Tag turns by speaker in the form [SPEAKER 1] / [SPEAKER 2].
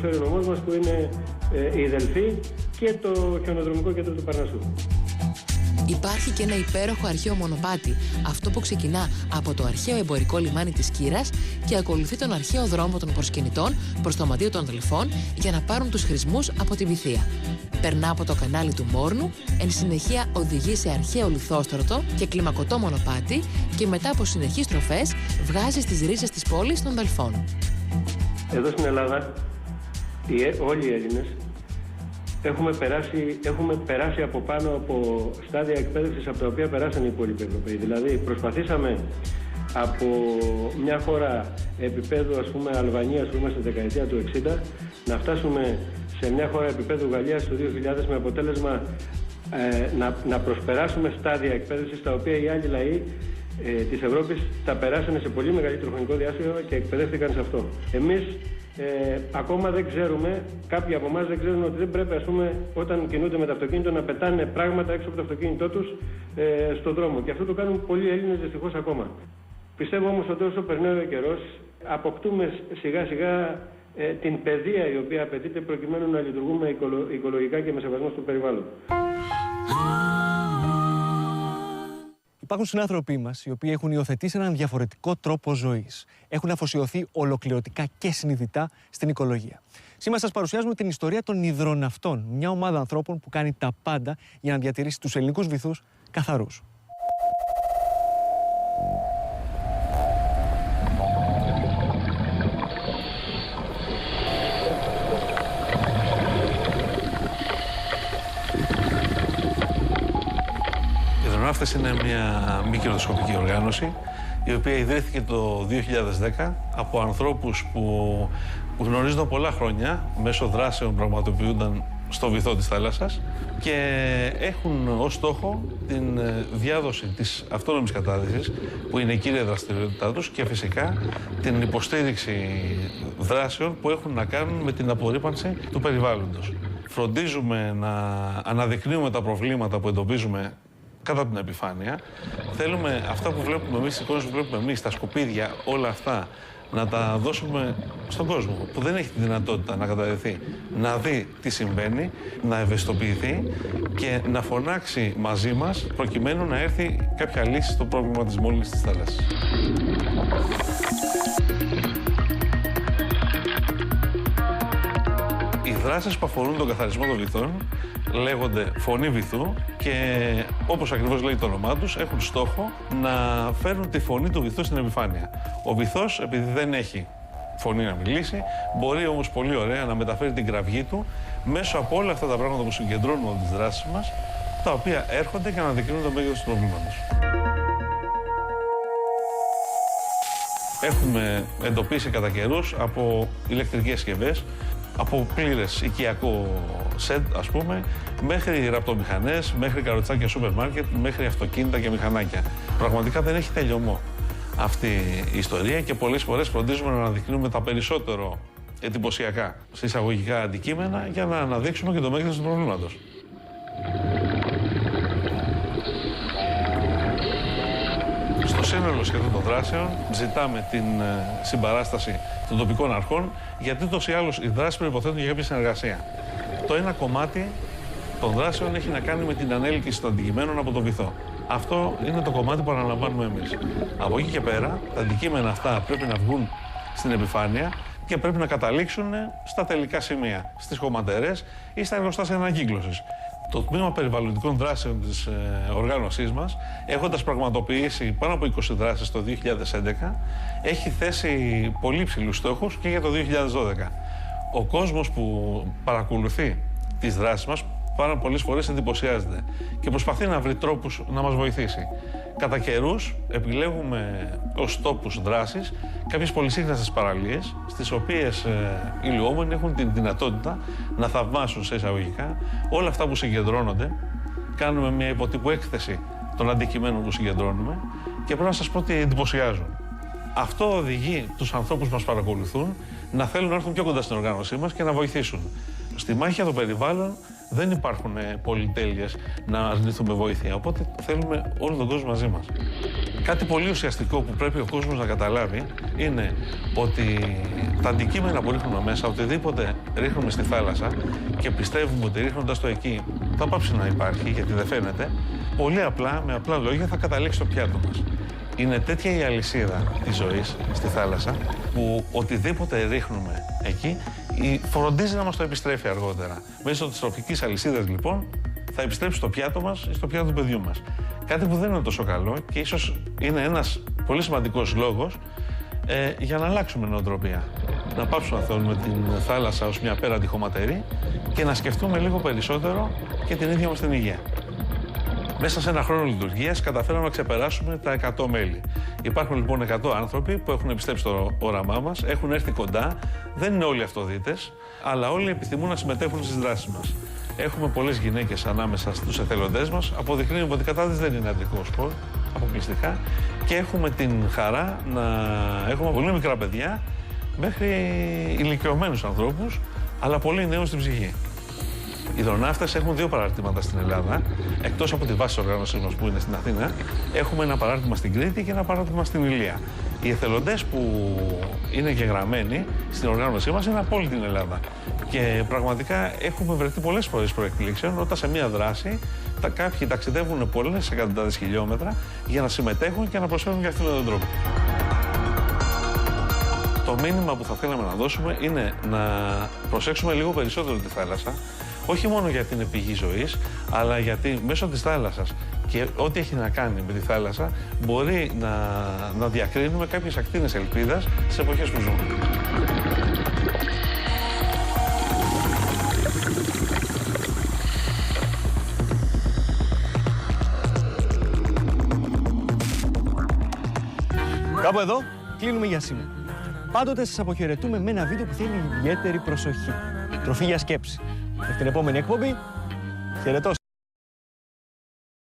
[SPEAKER 1] Ο νομός μας που είναι η Δελφή και το χιονοδρομικό κέντρο του Παρνασσού.
[SPEAKER 2] Υπάρχει και ένα υπέροχο αρχαίο μονοπάτι, αυτό που ξεκινά από το αρχαίο εμπορικό λιμάνι της Κύρας και ακολουθεί τον αρχαίο δρόμο των προσκυνητών προς το Μαντίο των Δελφών για να πάρουν τους χρησμούς από τη Βυθία. Περνά από το κανάλι του Μόρνου, εν συνεχεία οδηγεί σε αρχαίο λιθόστρωτο και κλιμακωτό μονοπάτι και μετά από συνεχείς στροφές βγάζει στις ρίζες της πόλης των Δελφών.
[SPEAKER 1] Εδώ στην Ελλάδα, όλοι οι Έλληνες έχουμε περάσει από πάνω από στάδια εκπαίδευσης από τα οποία περάσαν οι υπόλοιποι Ευρωπαίοι. Δηλαδή προσπαθήσαμε από μια χώρα επίπεδου, ας πούμε, Αλβανίας που είμαστε στη δεκαετία του 60 να φτάσουμε σε μια χώρα επίπεδου Γαλλίας το 2000 με αποτέλεσμα να προσπεράσουμε στάδια εκπαίδευσης τα οποία οι άλλοι λαοί της Ευρώπης τα περάσανε σε πολύ μεγαλύτερο χρονικό διάστημα και εκπαιδεύτηκαν σε αυτό. Εμείς ακόμα δεν ξέρουμε, κάποιοι από εμάς δεν ξέρουν ότι δεν πρέπει, ας πούμε, όταν κινούνται με το αυτοκίνητο να πετάνε πράγματα έξω από το αυτοκίνητό τους στον δρόμο. Και αυτό το κάνουν πολλοί Έλληνες δυστυχώς ακόμα. Πιστεύω όμως ότι όσο περνάει ο καιρός, αποκτούμε σιγά σιγά την παιδεία η οποία απαιτείται προκειμένου να λειτουργούμε οικολογικά και με σεβασμό στο περιβάλλον.
[SPEAKER 3] Υπάρχουν συνάνθρωποι μας οι οποίοι έχουν υιοθετήσει έναν διαφορετικό τρόπο ζωής. Έχουν αφοσιωθεί ολοκληρωτικά και συνειδητά στην οικολογία. Σήμερα σας παρουσιάζουμε την ιστορία των υδροναυτών, μια ομάδα ανθρώπων που κάνει τα πάντα για να διατηρήσει τους ελληνικούς βυθούς καθαρούς.
[SPEAKER 4] Οι υδροναύτες είναι μια μη κερδοσκοπική οργάνωση η οποία ιδρύθηκε το 2010 από ανθρώπους που γνωρίζονταν πολλά χρόνια μέσω δράσεων που πραγματοποιούνταν στο βυθό της θάλασσας και έχουν ως στόχο την διάδοση της αυτόνομης κατάδυσης που είναι η κύρια δραστηριότητά τους και φυσικά την υποστήριξη δράσεων που έχουν να κάνουν με την απορρίπανση του περιβάλλοντος. Φροντίζουμε να αναδεικνύουμε τα προβλήματα που εντοπίζουμε κατά την επιφάνεια. Θέλουμε αυτά που βλέπουμε εμείς, τις εικόνες που βλέπουμε εμείς, τα σκουπίδια, όλα αυτά, να τα δώσουμε στον κόσμο που δεν έχει τη δυνατότητα να καταδεθεί, να δει τι συμβαίνει, να ευαισθητοποιηθεί και να φωνάξει μαζί μας προκειμένου να έρθει κάποια λύση στο πρόβλημα της μόλυνσης της θάλασσας. Οι δράσεις που αφορούν τον καθαρισμό των βυθών λέγονται φωνή βυθού και όπως ακριβώς λέει το όνομά τους έχουν στόχο να φέρουν τη φωνή του βυθού στην επιφάνεια. Ο βυθός, επειδή δεν έχει φωνή να μιλήσει, μπορεί όμως πολύ ωραία να μεταφέρει την κραυγή του μέσω από όλα αυτά τα πράγματα που συγκεντρώνουν τις δράσεις μας, τα οποία έρχονται και αναδεικνύουν το μέγεθος του προβλήματος. Έχουμε εντοπίσει κατά καιρούς από ηλεκτρικές συσκευές, από πλήρες οικιακό σετ, ας πούμε, μέχρι ραπτομηχανές, μέχρι καροτσάκια σούπερ μάρκετ, μέχρι αυτοκίνητα και μηχανάκια. Πραγματικά δεν έχει τελειωμό αυτή η ιστορία και πολλές φορές φροντίζουμε να αναδεικνύουμε τα περισσότερο εντυπωσιακά εισαγωγικά αντικείμενα για να αναδείξουμε και το μέγεθος του προβλήματος. Στο σύνολο σχεδόν των δράσεων ζητάμε την συμπαράσταση των τοπικών αρχών, γιατί ούτως ή άλλως οι δράσεις προϋποθέτουν για κάποια συνεργασία. Το ένα κομμάτι των δράσεων έχει να κάνει με την ανέλκυση των αντικειμένων από τον βυθό. Αυτό είναι το κομμάτι που αναλαμβάνουμε εμείς. Από εκεί και πέρα, τα αντικείμενα αυτά πρέπει να βγουν στην επιφάνεια και πρέπει να καταλήξουν στα τελικά σημεία, στις χωματερές ή στα εργοστάσια ανακύκλωσης. Το Τμήμα Περιβαλλοντικών Δράσεων της οργάνωσής μας, έχοντας πραγματοποιήσει πάνω από 20 δράσεις το 2011, έχει θέσει πολύ υψηλούς στόχους και για το 2012. Ο κόσμος που παρακολουθεί τις δράσεις μας πάρα πολλές φορές εντυπωσιάζεται και προσπαθεί να βρει τρόπους να μας βοηθήσει. Κατά καιρούς επιλέγουμε ως τόπους δράσης κάποιες πολυσύχναστες παραλίες, στις οποίες οι λουόμενοι έχουν την δυνατότητα να θαυμάσουν σε εισαγωγικά όλα αυτά που συγκεντρώνονται. Κάνουμε μια υποτύπου έκθεση των αντικειμένων που συγκεντρώνουμε και πρέπει να σας πω ότι εντυπωσιάζουν. Αυτό οδηγεί τους ανθρώπους που μας παρακολουθούν να θέλουν να έρθουν πιο κοντά στην οργάνωσή μας και να βοηθήσουν. στη μάχη για το περιβάλλον δεν υπάρχουν πολυτέλειες να αρνηθούμε βοήθεια. Οπότε θέλουμε όλο τον κόσμο μαζί μας. Κάτι πολύ ουσιαστικό που πρέπει ο κόσμος να καταλάβει είναι ότι τα αντικείμενα που ρίχνουμε μέσα, οτιδήποτε ρίχνουμε στη θάλασσα και πιστεύουμε ότι ρίχνοντας το εκεί θα πάψει να υπάρχει γιατί δεν φαίνεται, πολύ απλά, με απλά λόγια θα καταλήξει στο πιάτο μας. Είναι τέτοια η αλυσίδα της ζωής στη θάλασσα που οτιδήποτε ρίχνουμε εκεί φροντίζει να μας το επιστρέφει αργότερα. Μέσω της τροφικής αλυσίδας λοιπόν θα επιστρέψει στο πιάτο μας ή στο πιάτο του παιδιού μας. Κάτι που δεν είναι τόσο καλό και ίσως είναι ένας πολύ σημαντικός λόγος για να αλλάξουμε νοοτροπία. Να πάψουμε να θεωρούμε την θάλασσα ως μια απέραντη χωματερή και να σκεφτούμε λίγο περισσότερο και την ίδια μας την υγεία. Μέσα σε ένα χρόνο λειτουργίας καταφέραμε να ξεπεράσουμε τα 100 μέλη. Υπάρχουν λοιπόν 100 άνθρωποι που έχουν επιστρέψει στο όραμά μας, έχουν έρθει κοντά, δεν είναι όλοι αυτοδίτες, αλλά όλοι επιθυμούν να συμμετέχουν στις δράσεις μας. Έχουμε πολλές γυναίκες ανάμεσα στους εθελοντές μας, αποδεικνύουμε ότι η κατάρτιση δεν είναι αντρικό σπορ, αποκλειστικά, και έχουμε την χαρά να έχουμε πολύ μικρά παιδιά μέχρι ηλικιωμένους ανθρώπους, αλλά πολύ νέους στην ψυχή. Οι υδροναύτες έχουν 2 παραρτήματα στην Ελλάδα. Εκτός από τη βάση της οργάνωσης μας που είναι στην Αθήνα, έχουμε ένα παράρτημα στην Κρήτη και ένα παράρτημα στην Ηλία. Οι εθελοντές που είναι εγγεγραμμένοι στην οργάνωσή μας είναι από όλη την Ελλάδα. Και πραγματικά έχουμε βρεθεί πολλές φορές προεκπλήξεων όταν σε μία δράση κάποιοι ταξιδεύουν πολλές εκατοντάδες χιλιόμετρα για να συμμετέχουν και να προσφέρουν για αυτόν τον τρόπο. Το μήνυμα που θα θέλαμε να δώσουμε είναι να προσέξουμε λίγο περισσότερο τη θάλασσα. Όχι μόνο γιατί είναι πηγή ζωής, αλλά γιατί μέσω της θάλασσας και ό,τι έχει να κάνει με τη θάλασσα μπορεί να διακρίνουμε κάποιες ακτίνες ελπίδας στις εποχές που ζούμε.
[SPEAKER 3] Κάπου εδώ κλείνουμε για σήμερα. Πάντοτε σας αποχαιρετούμε με ένα βίντεο που θέλει ιδιαίτερη προσοχή. Τροφή για σκέψη. Μέχρι την επόμενη εκπομπή, χαιρετώ σας.